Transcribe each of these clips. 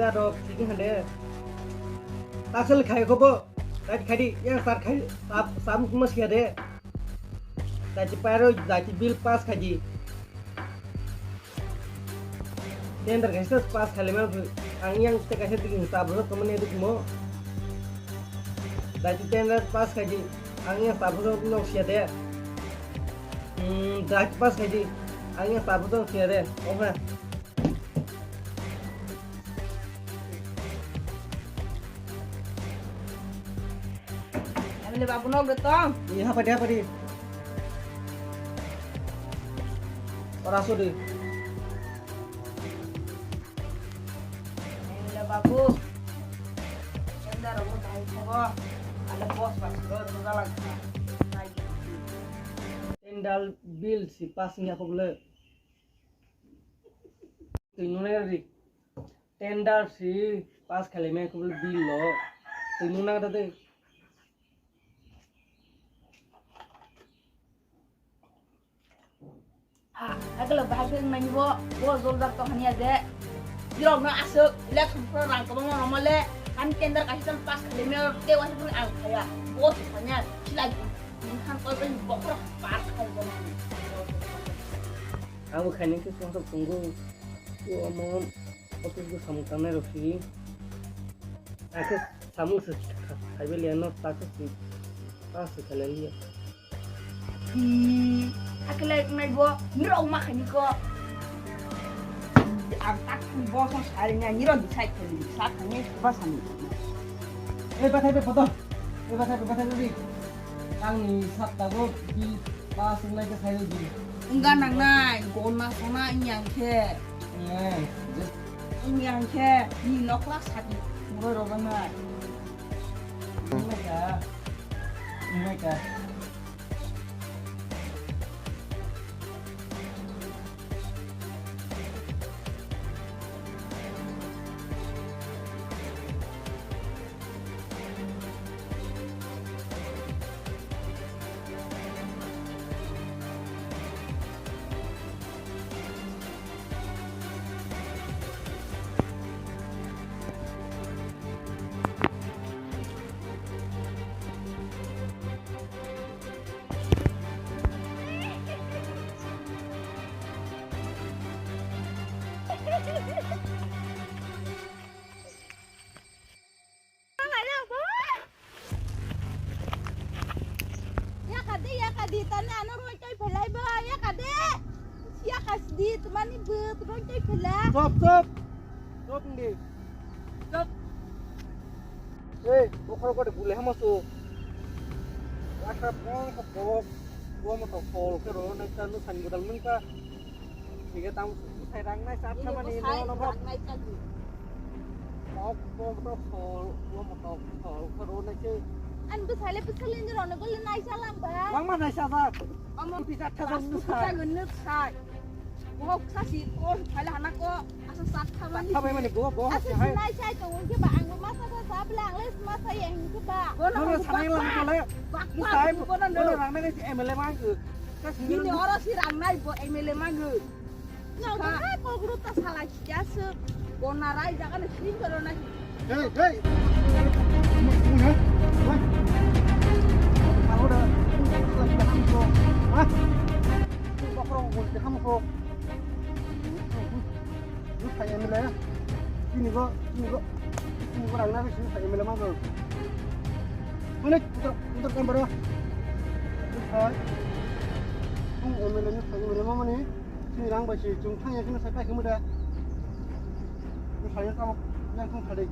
tenda dok sini hande tasel khai khobo tat khadi yang sar khai sam mas khade tat paro tat bil pass khaji tender gaisas pass khale ma ang yang te kaise dik hisab ro tumne dik mo tat tender pass khaji ang yang sabro no khade tat pass khaji ang yang sabro khade oha Ini babu no betong. Iya apa di? Orang sudi. Ini babu. Tenda rambut tahu semua. Ada bos pas lo jalan. Tendal bil si pasnya aku boleh. Tinuna ri. Tendal si pas kali me aku boleh bil lo. Tinuna kata deh. Agak bahagia main bo zoldak to hanya deh. Jiro na asuk lek sempur rang kamu normal le kan tender kasih pas kalinya dewa pun ang kaya bos hanya lagi kan kau kan bokro pas kalau Aku kayaknya sih langsung tunggu. Gua mau waktu itu samu tanah rofi. Aku samu sih. Saya beli anak takut sih. Pas sekali lihat. Akalay may bo niro makan ko ang tak bo sa sarinya niro di site ko di sa kanya pasan Batai lebih. Tang ni sab tago di pas mulai ke saya di. enggak nang nai gona sana inyang ke ni lokla sati muro ro bana Mereka. Ya kadi tanah anu roy coy pelai ba ya kade ya kasdi teman ibu roy coy pelai Stop ndi. Stop. Bokor ko de bule hamaso. Aka pong ko gua mo to kol ke ro na tanu san budal mun ka. Tiga tam sai rang nai sat sama ni no no bok. Ko mo to kol gua mo to kol ke ro na che. an besale peselin jero ne gole nai salam ba Mang mana sa Omong bisa Sa sa. gunuk sai Wah, kasi ko hala anak ko asa sat kaman Sa ba man go bo. asu nai sai to ke ba ang masa sa sablang les masa yang ke ba Nó sanai lang ko le. Ni sai mo no rang nai si emele mang ku. Ka Ini sini orang si rangnai bo emele manggu ngau ta ko guru ta salah jasu Bonarai jangan sini kalau nasi Hey. Kalau dah lagi dah hamso. Hah? Kau orang pun dah hamso. Lu saya emele ya. Sini go orang nak sini saya emele mang go. Mana untuk kamera. Hai. Emele ni saya emele mang ni. Sini rang basi jung thang ya kena saya pakai kemuda. Saya kamu yang kau tadi.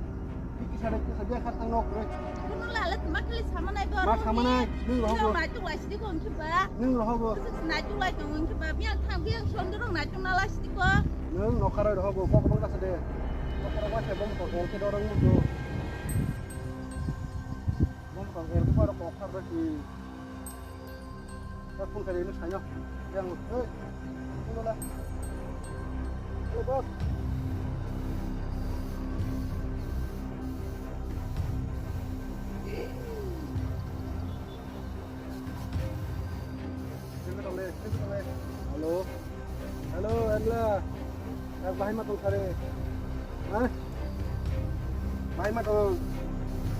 Iki sada saja kata nok re. kuno la le ma kali sama nai ba Ma sama nai, ni lo hobo. nai tu lai sidi ko ke ba Ni lo hobo. nai tu lai to ke ba biar tham biar som dorong nai tu na lai sidi ko Ni no kara lo hobo. Kau bangka sade. Kau kara wa se bom ko ke dorong mu do. Bom ko el ko ro ko kara ki. Kau pun kali ni saya yang ni lah. Halo bos. Halo, Emla. Nak bahay matong sare. Ha? Baik matong.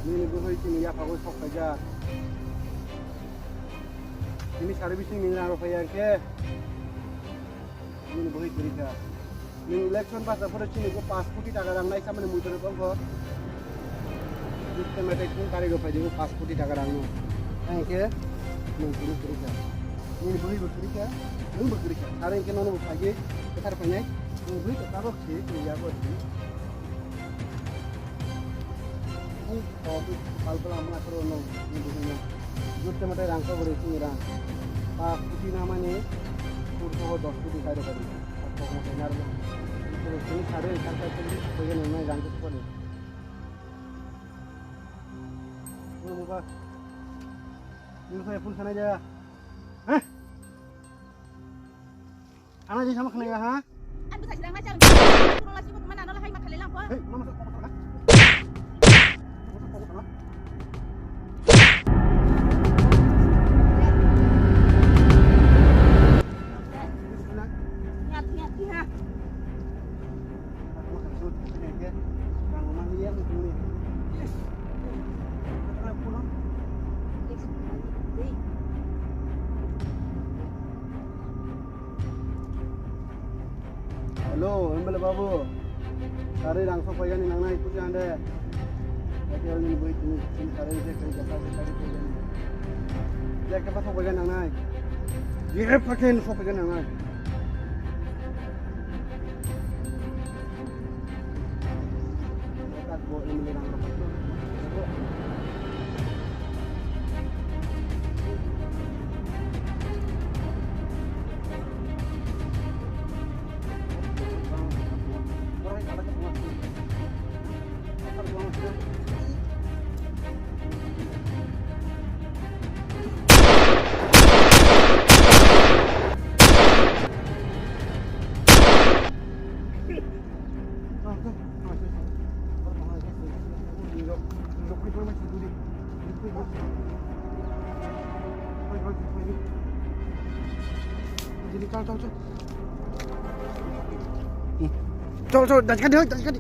Ini gue ini ya pakai sok aja. Ini cari bising ini naruh yang ke. Ini boleh cerita. Ini election pas apa sih? Gue pas putih tak ada naik sama nih muter kok. Sistematik pun kari gue pasti pas putih tak ada nol. Yang ke. Ini boleh cerita. Ini boleh cerita. Ini boleh cerita. Cari yang ke nono pagi. Kita punya. Ini boleh taruh sih. Ini ya gue sih. Kalau mengatur no, ini jute mata rangka berusi rang. Pas putih namanya, kurang 10 putih kado kado. Apa mau benar lo? Terus ini cari sampai sini, bagian mana rangka sepuluh. Ini muka, ini saya pun sana aja. Hah? Anak jadi sama kena ha? Anu tak sedang macam. Kurang lagi pun mana adalah hai makan lelang kok. Hei, mama masuk kok. Hati-hati ha. Aku maksud ya, bang rumah dia mungkin ni. Yes. Kalau pulang, halo, embel babu. Cari langsung payah ni nang itu sih anda. Tapi orang ni buat ini cari dia cari jasa cari payah ni. Dia ke pasal payah nang naik. Dia pakai info payah nang naik. Buat ini nang lepas tu. Col, jangan